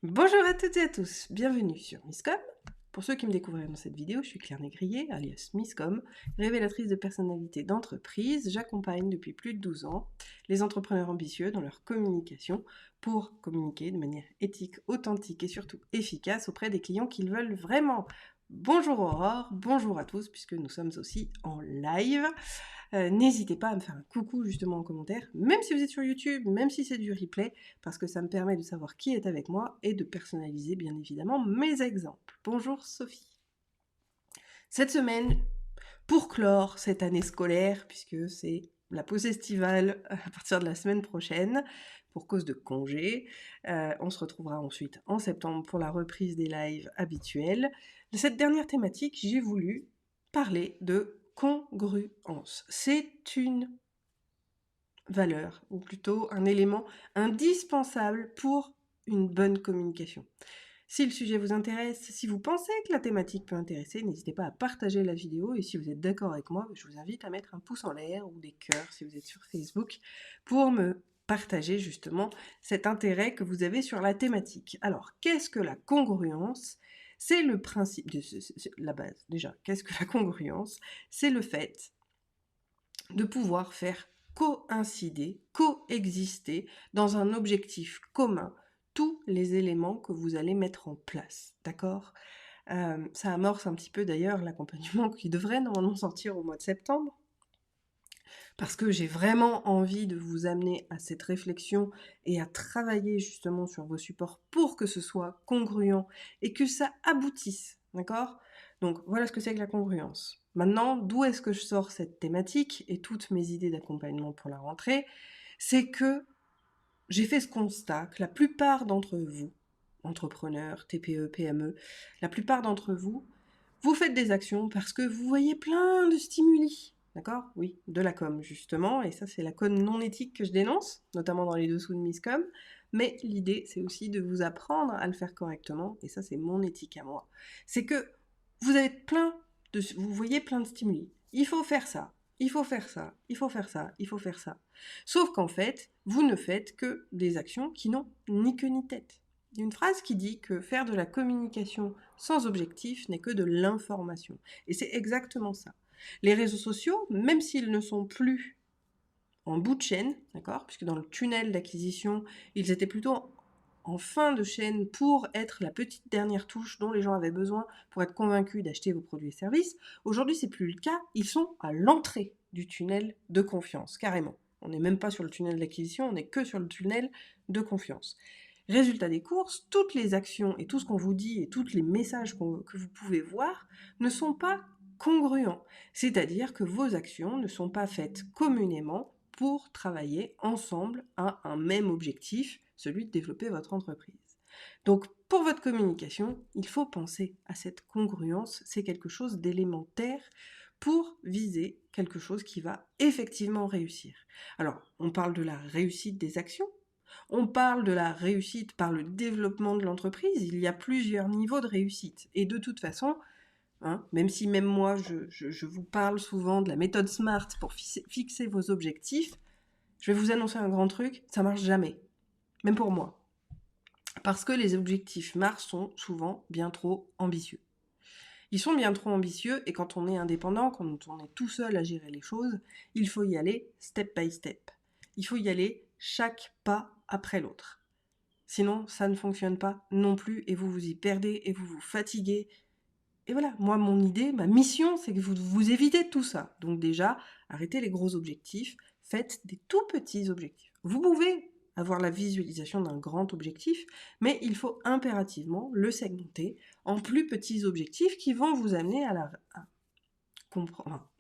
Bonjour à toutes et à tous, bienvenue sur Misscom. Pour ceux qui me découvriraient dans cette vidéo, je suis Claire Négrier, alias Misscom, révélatrice de personnalités d'entreprise. J'accompagne depuis plus de 12 ans les entrepreneurs ambitieux dans leur communication pour communiquer de manière éthique, authentique et surtout efficace auprès des clients qu'ils veulent vraiment. Bonjour Aurore, bonjour à tous puisque nous sommes aussi en live. N'hésitez pas à me faire un coucou justement en commentaire, même si vous êtes sur YouTube, même si c'est du replay, parce que ça me permet de savoir qui est avec moi et de personnaliser bien évidemment mes exemples. Bonjour Sophie. Cette semaine, pour clore cette année scolaire, puisque c'est la pause estivale à partir de la semaine prochaine, pour cause de congé, on se retrouvera ensuite en septembre pour la reprise des lives habituels. De cette dernière thématique, j'ai voulu parler de congruence. C'est une valeur, ou plutôt un élément indispensable pour une bonne communication. Si le sujet vous intéresse, si vous pensez que la thématique peut intéresser, n'hésitez pas à partager la vidéo et si vous êtes d'accord avec moi, je vous invite à mettre un pouce en l'air ou des cœurs si vous êtes sur Facebook pour me partager justement cet intérêt que vous avez sur la thématique. Alors, qu'est-ce que la congruence ? C'est le principe, la base déjà. Qu'est-ce que la congruence ? C'est le fait de pouvoir faire coïncider, coexister dans un objectif commun tous les éléments que vous allez mettre en place, d'accord ? Ça amorce un petit peu d'ailleurs l'accompagnement qui devrait normalement sortir au mois de septembre, parce que j'ai vraiment envie de vous amener à cette réflexion et à travailler justement sur vos supports pour que ce soit congruent et que ça aboutisse, d'accord ? Donc voilà ce que c'est que la congruence. Maintenant, d'où est-ce que je sors cette thématique et toutes mes idées d'accompagnement pour la rentrée ? C'est que j'ai fait ce constat que la plupart d'entre vous, entrepreneurs, TPE, PME, la plupart d'entre vous, vous faites des actions parce que vous voyez plein de stimuli, d'accord ? Oui, de la com justement, et ça c'est la com non éthique que je dénonce, notamment dans les dessous de Misscom, mais l'idée c'est aussi de vous apprendre à le faire correctement, et ça c'est mon éthique à moi. C'est que vous voyez plein de stimuli. Il faut faire ça, il faut faire ça, il faut faire ça, il faut faire ça. Sauf qu'en fait, vous ne faites que des actions qui n'ont ni queue ni tête. Il y a une phrase qui dit que faire de la communication sans objectif n'est que de l'information. Et c'est exactement ça. Les réseaux sociaux, même s'ils ne sont plus en bout de chaîne, d'accord, puisque dans le tunnel d'acquisition, ils étaient plutôt en fin de chaîne pour être la petite dernière touche dont les gens avaient besoin pour être convaincus d'acheter vos produits et services. Aujourd'hui, c'est plus le cas. Ils sont à l'entrée du tunnel de confiance, carrément. On n'est même pas sur le tunnel d'acquisition, on n'est que sur le tunnel de confiance. Résultat des courses, toutes les actions et tout ce qu'on vous dit et tous les messages que vous pouvez voir ne sont pas congruents. C'est-à-dire que vos actions ne sont pas faites communément pour travailler ensemble à un même objectif, celui de développer votre entreprise. Donc, pour votre communication, il faut penser à cette congruence. C'est quelque chose d'élémentaire pour viser quelque chose qui va effectivement réussir. Alors, on parle de la réussite des actions, on parle de la réussite par le développement de l'entreprise, il y a plusieurs niveaux de réussite. Et de toute façon, même si même moi, je vous parle souvent de la méthode SMART pour fixer vos objectifs, je vais vous annoncer un grand truc, ça marche jamais. Même pour moi. Parce que les objectifs Mars sont souvent bien trop ambitieux. Ils sont bien trop ambitieux et quand on est indépendant, quand on est tout seul à gérer les choses, il faut y aller step by step. Il faut y aller chaque pas après l'autre. Sinon, ça ne fonctionne pas non plus et vous vous y perdez et vous vous fatiguez. Et voilà, moi, mon idée, ma mission, c'est que vous évitez tout ça. Donc déjà, arrêtez les gros objectifs, faites des tout petits objectifs. Vous pouvez avoir la visualisation d'un grand objectif, mais il faut impérativement le segmenter en plus petits objectifs qui vont vous amener à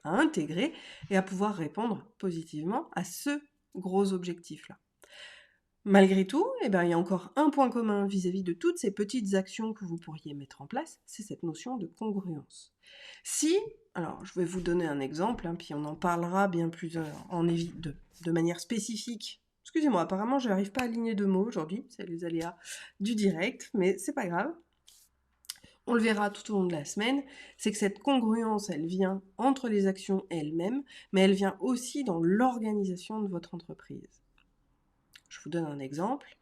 intégrer et à pouvoir répondre positivement à ce gros objectif-là. Malgré tout, il y a encore un point commun vis-à-vis de toutes ces petites actions que vous pourriez mettre en place, c'est cette notion de congruence. Alors je vais vous donner un exemple, puis on en parlera bien plus de manière spécifique. Excusez-moi, apparemment je n'arrive pas à aligner de mots aujourd'hui, c'est les aléas du direct, mais c'est pas grave. On le verra tout au long de la semaine, c'est que cette congruence, elle vient entre les actions elles-mêmes, mais elle vient aussi dans l'organisation de votre entreprise. Je vous donne un exemple.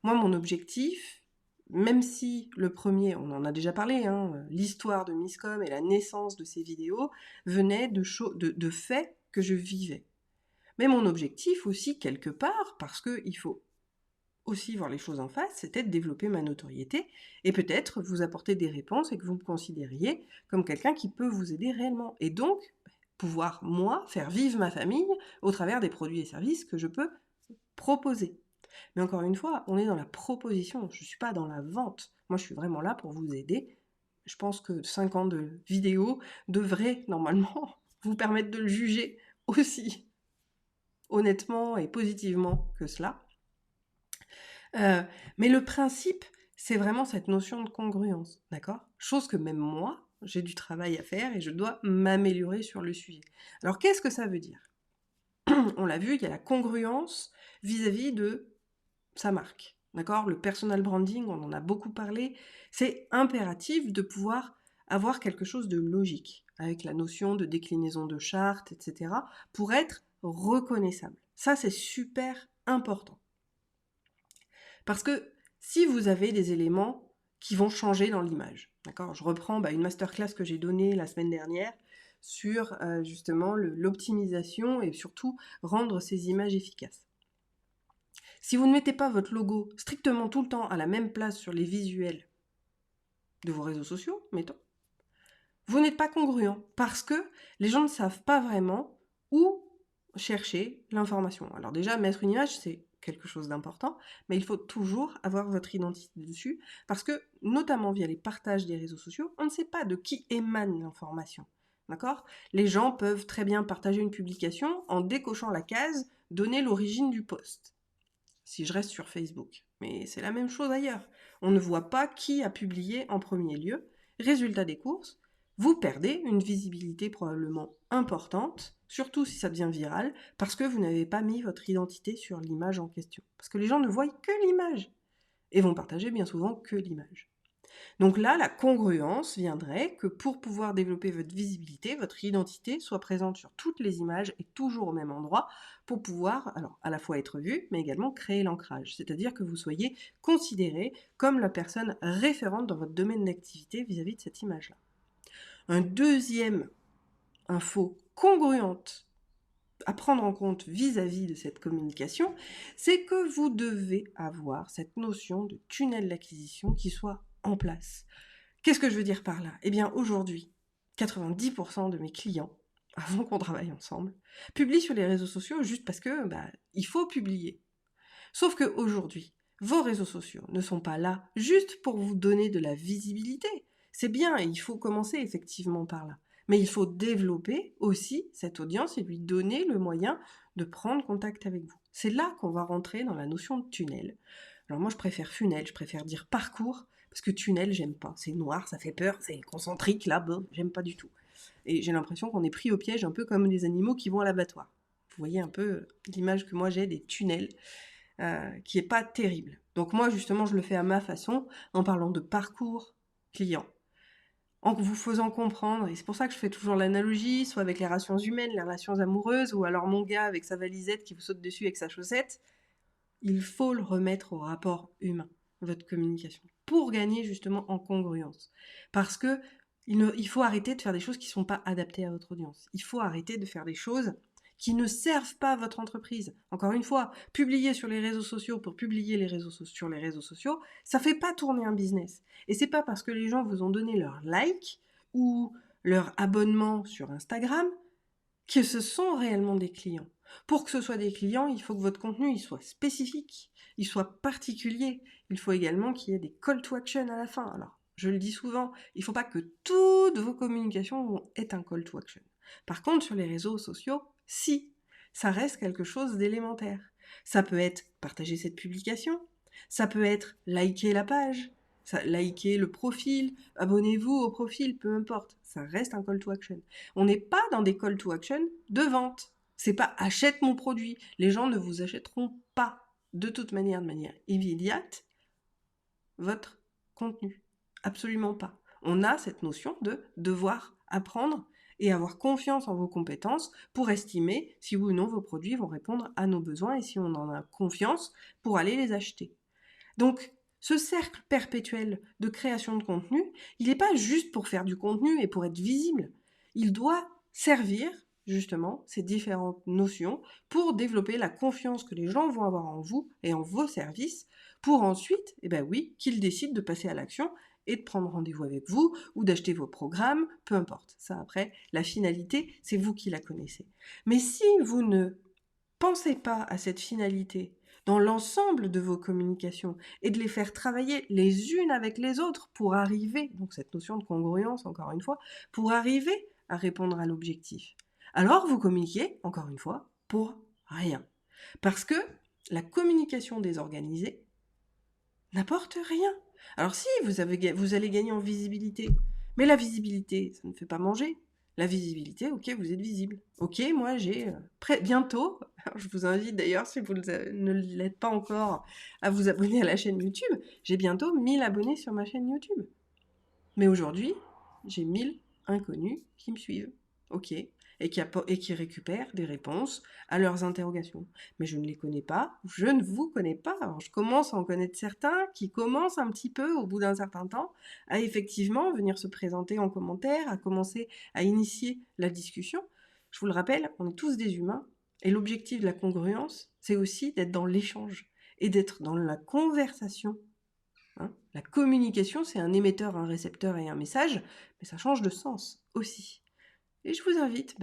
Moi, mon objectif, même si le premier, on en a déjà parlé, hein, l'histoire de Miscom et la naissance de ces vidéos venait de faits que je vivais. Mais mon objectif aussi, quelque part, parce qu'il faut aussi voir les choses en face, c'était de développer ma notoriété et peut-être vous apporter des réponses et que vous me considériez comme quelqu'un qui peut vous aider réellement. Et donc, pouvoir, moi, faire vivre ma famille au travers des produits et services que je peux proposer. Mais encore une fois, on est dans la proposition, je ne suis pas dans la vente. Moi, je suis vraiment là pour vous aider. Je pense que 5 ans de vidéo devraient normalement vous permettre de le juger aussi honnêtement et positivement que cela. Mais le principe, c'est vraiment cette notion de congruence, d'accord? Chose que même moi, j'ai du travail à faire et je dois m'améliorer sur le sujet. Alors qu'est-ce que ça veut dire? On l'a vu, il y a la congruence vis-à-vis de sa marque, d'accord? Le personal branding, on en a beaucoup parlé, c'est impératif de pouvoir avoir quelque chose de logique, avec la notion de déclinaison de charte, etc., pour être reconnaissable. Ça, c'est super important. Parce que si vous avez des éléments qui vont changer dans l'image, d'accord? Je reprends une masterclass que j'ai donnée la semaine dernière sur justement l'optimisation et surtout rendre ces images efficaces. Si vous ne mettez pas votre logo strictement tout le temps à la même place sur les visuels de vos réseaux sociaux, mettons, vous n'êtes pas congruent parce que les gens ne savent pas vraiment où chercher l'information. Alors déjà, mettre une image, c'est quelque chose d'important, mais il faut toujours avoir votre identité dessus parce que, notamment via les partages des réseaux sociaux, on ne sait pas de qui émane l'information. D'accord? Les gens peuvent très bien partager une publication en décochant la case « Donner l'origine du post ». Si je reste sur Facebook. Mais c'est la même chose ailleurs. On ne voit pas qui a publié en premier lieu. Résultat des courses, vous perdez une visibilité probablement importante, surtout si ça devient viral, parce que vous n'avez pas mis votre identité sur l'image en question. Parce que les gens ne voient que l'image et vont partager bien souvent que l'image. Donc là, la congruence viendrait que pour pouvoir développer votre visibilité, votre identité soit présente sur toutes les images et toujours au même endroit pour pouvoir, alors à la fois être vu, mais également créer l'ancrage. C'est-à-dire que vous soyez considéré comme la personne référente dans votre domaine d'activité vis-à-vis de cette image-là. Un deuxième info congruente à prendre en compte vis-à-vis de cette communication, c'est que vous devez avoir cette notion de tunnel d'acquisition qui soit en place. Qu'est-ce que je veux dire par là? Eh bien, aujourd'hui, 90% de mes clients, avant qu'on travaille ensemble, publient sur les réseaux sociaux juste parce que il faut publier. Sauf qu'aujourd'hui, vos réseaux sociaux ne sont pas là juste pour vous donner de la visibilité. C'est bien et il faut commencer effectivement par là. Mais il faut développer aussi cette audience et lui donner le moyen de prendre contact avec vous. C'est là qu'on va rentrer dans la notion de tunnel. Alors moi je préfère funnel, je préfère dire parcours, parce que tunnel j'aime pas. C'est noir, ça fait peur, c'est concentrique là, bon, j'aime pas du tout. Et j'ai l'impression qu'on est pris au piège un peu comme des animaux qui vont à l'abattoir. Vous voyez un peu l'image que moi j'ai des tunnels. Qui est pas terrible. Donc moi justement je le fais à ma façon en parlant de parcours client, en vous faisant comprendre, et c'est pour ça que je fais toujours l'analogie, soit avec les relations humaines, les relations amoureuses, ou alors mon gars avec sa valisette qui vous saute dessus avec sa chaussette. Il faut le remettre au rapport humain, votre communication, pour gagner justement en congruence. Parce que il faut arrêter de faire des choses qui ne sont pas adaptées à votre audience. Il faut arrêter de faire des choses qui ne servent pas votre entreprise. Encore une fois, publier sur les réseaux sociaux pour publier sur les réseaux sociaux, ça fait pas tourner un business. Et c'est pas parce que les gens vous ont donné leur like ou leur abonnement sur Instagram que ce sont réellement des clients. Pour que ce soit des clients, il faut que votre contenu il soit spécifique, il soit particulier. Il faut également qu'il y ait des call to action à la fin. Alors, je le dis souvent, il ne faut pas que toutes vos communications aient un call to action. Par contre, sur les réseaux sociaux, si, ça reste quelque chose d'élémentaire. Ça peut être partager cette publication, ça peut être liker la page, liker le profil, abonnez-vous au profil, peu importe. Ça reste un call to action. On n'est pas dans des call to action de vente. C'est pas achète mon produit. Les gens ne vous achèteront pas de toute manière, de manière immédiate, votre contenu. Absolument pas. On a cette notion de devoir apprendre et avoir confiance en vos compétences pour estimer si oui ou non vos produits vont répondre à nos besoins et si on en a confiance pour aller les acheter. Donc, Ce cercle perpétuel de création de contenu, il n'est pas juste pour faire du contenu et pour être visible. Il doit servir, justement, ces différentes notions pour développer la confiance que les gens vont avoir en vous et en vos services, pour ensuite, eh ben oui, qu'ils décident de passer à l'action et de prendre rendez-vous avec vous ou d'acheter vos programmes, peu importe. Ça, après, la finalité, c'est vous qui la connaissez. Mais si vous ne pensez pas à cette finalité dans l'ensemble de vos communications et de les faire travailler les unes avec les autres pour arriver, donc cette notion de congruence encore une fois, pour arriver à répondre à l'objectif. Alors vous communiquez, encore une fois, pour rien. Parce que la communication désorganisée n'apporte rien. Alors si, vous allez gagner en visibilité, mais la visibilité, ça ne fait pas manger. La visibilité, ok, vous êtes visible. Ok, moi j'ai bientôt, alors je vous invite d'ailleurs, si vous ne l'êtes pas encore, à vous abonner à la chaîne YouTube, j'ai bientôt 1000 abonnés sur ma chaîne YouTube. Mais aujourd'hui, j'ai 1000 inconnus qui me suivent. Ok. Et qui récupèrent des réponses à leurs interrogations. Mais je ne les connais pas, je ne vous connais pas. Alors je commence à en connaître certains qui commencent un petit peu, au bout d'un certain temps, à effectivement venir se présenter en commentaire, à commencer à initier la discussion. Je vous le rappelle, on est tous des humains, et l'objectif de la congruence, c'est aussi d'être dans l'échange et d'être dans la conversation. Hein. La communication, c'est un émetteur, un récepteur et un message, mais ça change de sens aussi. Et je vous invite,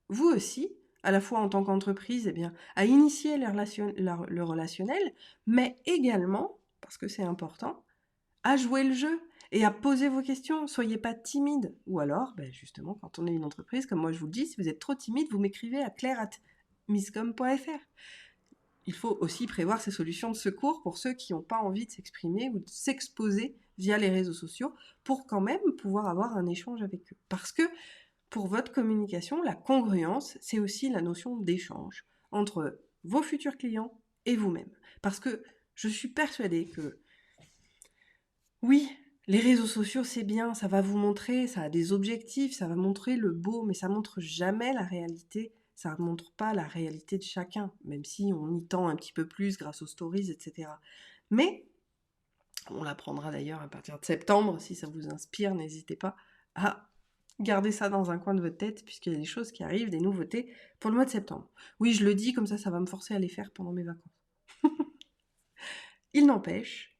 vous aussi, à la fois en tant qu'entreprise, à initier le relationnel, mais également, parce que c'est important, à jouer le jeu et à poser vos questions. Soyez pas timide. Ou alors, justement, quand on est une entreprise, comme moi je vous le dis, si vous êtes trop timide, vous m'écrivez à claire@miscom.fr. Il faut aussi prévoir ces solutions de secours pour ceux qui n'ont pas envie de s'exprimer ou de s'exposer via les réseaux sociaux pour quand même pouvoir avoir un échange avec eux. Parce que pour votre communication, la congruence, c'est aussi la notion d'échange entre vos futurs clients et vous-même. Parce que je suis persuadée que oui, les réseaux sociaux, c'est bien, ça va vous montrer, ça a des objectifs, ça va montrer le beau, mais ça montre jamais la réalité. Ça ne montre pas la réalité de chacun, même si on y tend un petit peu plus grâce aux stories, etc. Mais, on l'apprendra d'ailleurs à partir de septembre, si ça vous inspire, n'hésitez pas à garder ça dans un coin de votre tête, puisqu'il y a des choses qui arrivent, des nouveautés, pour le mois de septembre. Oui, je le dis, comme ça va me forcer à les faire pendant mes vacances. Il n'empêche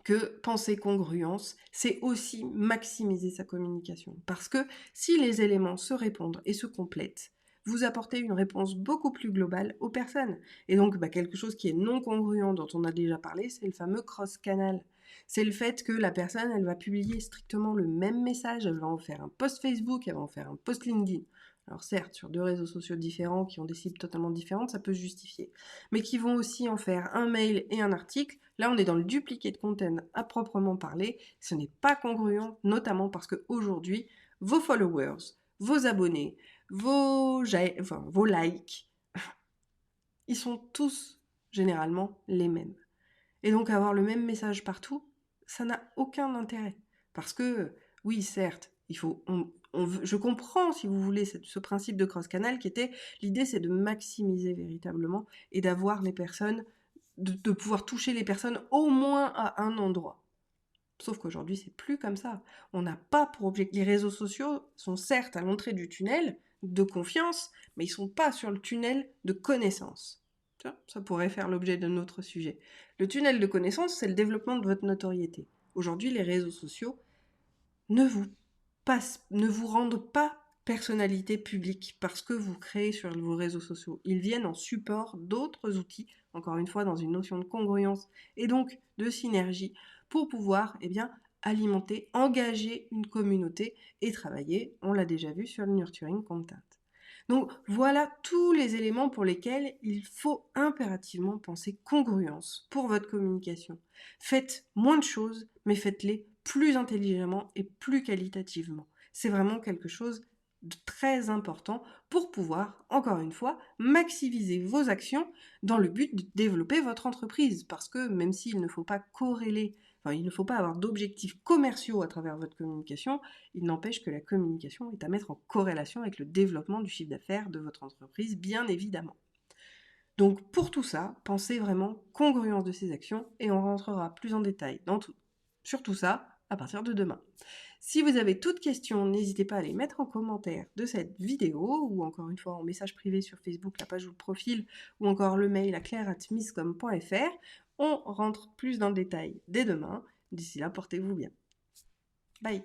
que penser congruence, c'est aussi maximiser sa communication. Parce que si les éléments se répondent et se complètent, vous apportez une réponse beaucoup plus globale aux personnes. Et donc, quelque chose qui est non congruent, dont on a déjà parlé, c'est le fameux cross-canal. C'est le fait que la personne, elle va publier strictement le même message, elle va en faire un post Facebook, elle va en faire un post LinkedIn. Alors certes, sur deux réseaux sociaux différents qui ont des cibles totalement différentes, ça peut se justifier. Mais qui vont aussi en faire un mail et un article. Là, on est dans le duplicate content à proprement parler. Ce n'est pas congruent, notamment parce qu'aujourd'hui, vos followers, vos abonnés, vos likes, ils sont tous généralement les mêmes. Et donc avoir le même message partout, ça n'a aucun intérêt. Parce que, oui, certes, je comprends, si vous voulez, ce principe de cross-canal qui était, l'idée c'est de maximiser véritablement et d'avoir les personnes, de pouvoir toucher les personnes au moins à un endroit. Sauf qu'aujourd'hui, c'est plus comme ça. On n'a pas pour objectif. Les réseaux sociaux sont certes à l'entrée du tunnel de confiance, mais ils sont pas sur le tunnel de connaissance. Ça pourrait faire l'objet d'un autre sujet. Le tunnel de connaissance, c'est le développement de votre notoriété. Aujourd'hui, les réseaux sociaux ne vous rendent pas personnalité publique parce que vous créez sur vos réseaux sociaux. Ils viennent en support d'autres outils, encore une fois dans une notion de congruence et donc de synergie, pour pouvoir alimenter, engager une communauté et travailler, on l'a déjà vu, sur le nurturing content. Donc voilà tous les éléments pour lesquels il faut impérativement penser congruence pour votre communication. Faites moins de choses, mais faites-les plus intelligemment et plus qualitativement. C'est vraiment quelque chose de très important pour pouvoir, encore une fois, maximiser vos actions dans le but de développer votre entreprise. Parce que même s'il ne faut pas corréler, il ne faut pas avoir d'objectifs commerciaux à travers votre communication, il n'empêche que la communication est à mettre en corrélation avec le développement du chiffre d'affaires de votre entreprise, bien évidemment. Donc pour tout ça, pensez vraiment congruence de ces actions et on rentrera plus en détail sur tout ça à partir de demain. Si vous avez toutes questions, n'hésitez pas à les mettre en commentaire de cette vidéo ou encore une fois en message privé sur Facebook, la page ou le profil ou encore le mail à claire@misscom.fr. On rentre plus dans le détail dès demain. D'ici là, portez-vous bien. Bye.